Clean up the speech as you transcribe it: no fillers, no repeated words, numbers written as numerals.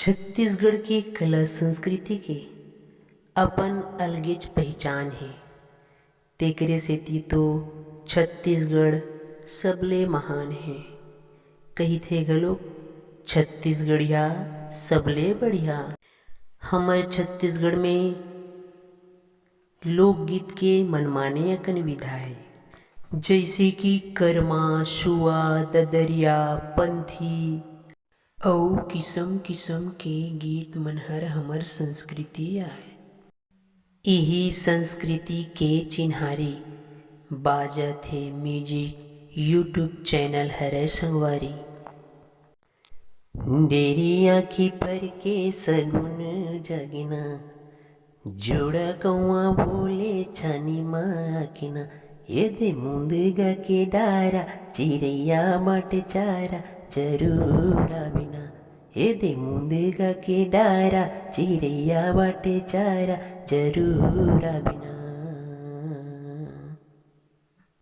छत्तीसगढ़ की कला संस्कृति के अपन अलगेच पहचान है। तेकरे सेती तो छत्तीसगढ़ सबले महान है। कही थे घलो छत्तीसगढ़िया सबले बढ़िया। हमर छत्तीसगढ़ में लोकगीत के मनमाने अकन विधा है, जैसे कि कर्मा, शुआ, ददरिया, पंथी अउ किसम किसम के गीत मन हर हमर संस्कृति आय। इही संस्कृति के चिन्हारी बाजत है म्यूजिक यूट्यूब चैनल हरे संगवारी। डेरी आँखी पर के सगुन जगिना, जोड़ा कौआ बोले छानी माकिना। ये दे मुंदगा के डारा, चिड़ैया मट चारा जरूर आबिना। ये दे मुंदगा के डारा, चिड़ैया बाटे चारा जरूर आबिना।